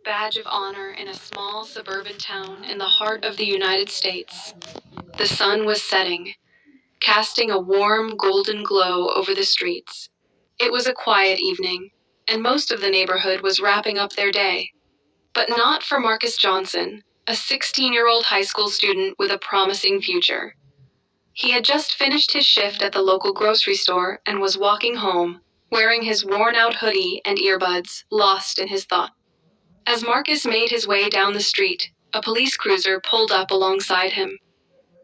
badge of honor in a small suburban town in the heart of the United States. The sun was setting, casting a warm golden glow over the streets. It was a quiet evening, and most of the neighborhood was wrapping up their day. But not for Marcus Johnson, a 16-year-old high school student with a promising future. He had just finished his shift at the local grocery store and was walking home, wearing his worn-out hoodie and earbuds, lost in his thoughts. As Marcus made his way down the street, a police cruiser pulled up alongside him.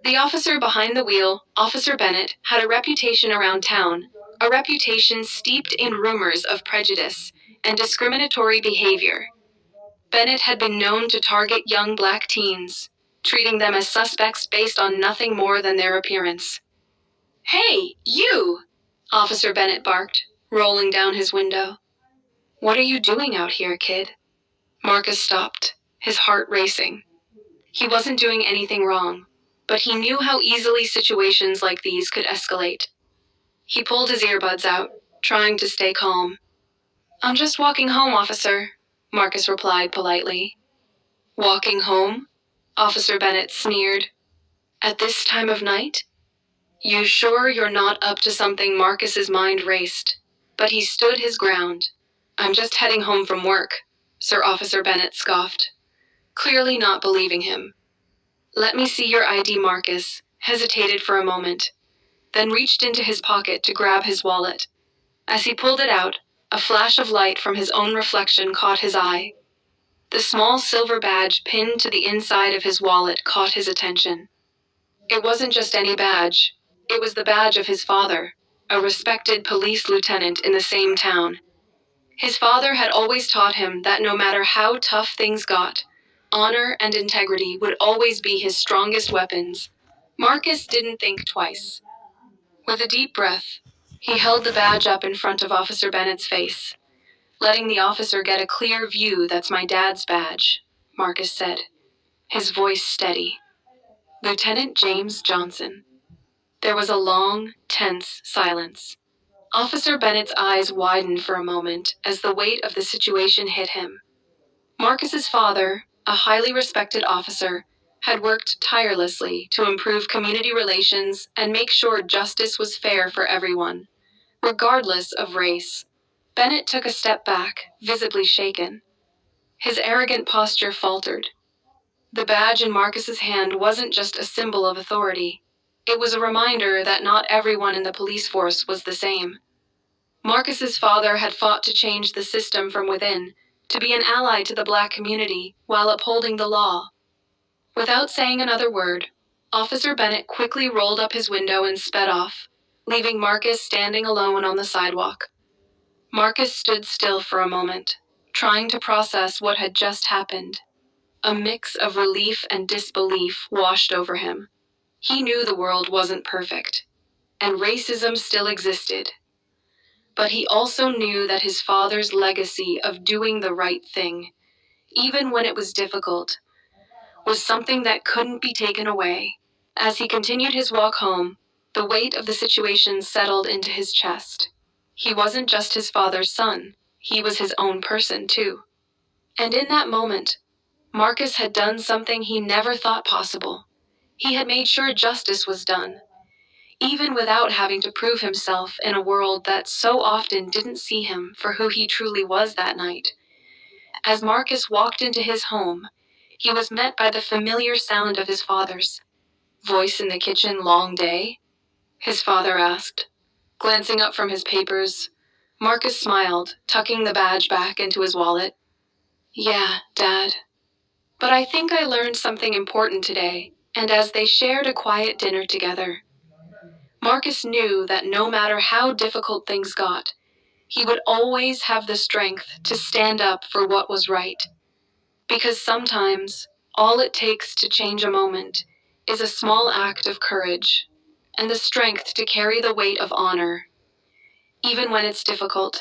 The officer behind the wheel, Officer Bennett, had a reputation around town, a reputation steeped in rumors of prejudice and discriminatory behavior. Bennett had been known to target young black teens, treating them as suspects based on nothing more than their appearance. "Hey, you!" Officer Bennett barked, rolling down his window. "What are you doing out here, kid?" Marcus stopped, his heart racing. He wasn't doing anything wrong, but he knew how easily situations like these could escalate. He pulled his earbuds out, trying to stay calm. "I'm just walking home, officer," Marcus replied politely. "Walking home?" Officer Bennett sneered. "At this time of night? You sure you're not up to something?" Marcus's mind raced, but he stood his ground. "I'm just heading home from work," Sir Officer Bennett scoffed, clearly not believing him. "Let me see your ID." Marcus hesitated for a moment, then reached into his pocket to grab his wallet. As he pulled it out, a flash of light from his own reflection caught his eye. The small silver badge pinned to the inside of his wallet caught his attention. It wasn't just any badge. It was the badge of his father, a respected police lieutenant in the same town. His father had always taught him that no matter how tough things got, honor and integrity would always be his strongest weapons. Marcus didn't think twice. With a deep breath, he held the badge up in front of Officer Bennett's face, letting the officer get a clear view. "That's my dad's badge," Marcus said, his voice steady. "Lieutenant James Johnson." There was a long, tense silence. Officer Bennett's eyes widened for a moment as the weight of the situation hit him. Marcus's father, a highly respected officer, had worked tirelessly to improve community relations and make sure justice was fair for everyone, regardless of race. Bennett took a step back, visibly shaken. His arrogant posture faltered. The badge in Marcus's hand wasn't just a symbol of authority. It was a reminder that not everyone in the police force was the same. Marcus's father had fought to change the system from within, to be an ally to the black community while upholding the law. Without saying another word, Officer Bennett quickly rolled up his window and sped off, leaving Marcus standing alone on the sidewalk. Marcus stood still for a moment, trying to process what had just happened. A mix of relief and disbelief washed over him. He knew the world wasn't perfect, and racism still existed. But he also knew that his father's legacy of doing the right thing, even when it was difficult, was something that couldn't be taken away. As he continued his walk home, the weight of the situation settled into his chest. He wasn't just his father's son, he was his own person too. And in that moment, Marcus had done something he never thought possible. He had made sure justice was done, even without having to prove himself in a world that so often didn't see him for who he truly was that night. As Marcus walked into his home, he was met by the familiar sound of his father's voice in the kitchen. "Long day?" his father asked. Glancing up from his papers, Marcus smiled, tucking the badge back into his wallet. "Yeah, Dad. But I think I learned something important today." And as they shared a quiet dinner together, Marcus knew that no matter how difficult things got, he would always have the strength to stand up for what was right. Because sometimes, all it takes to change a moment is a small act of courage, and the strength to carry the weight of honor, even when it's difficult.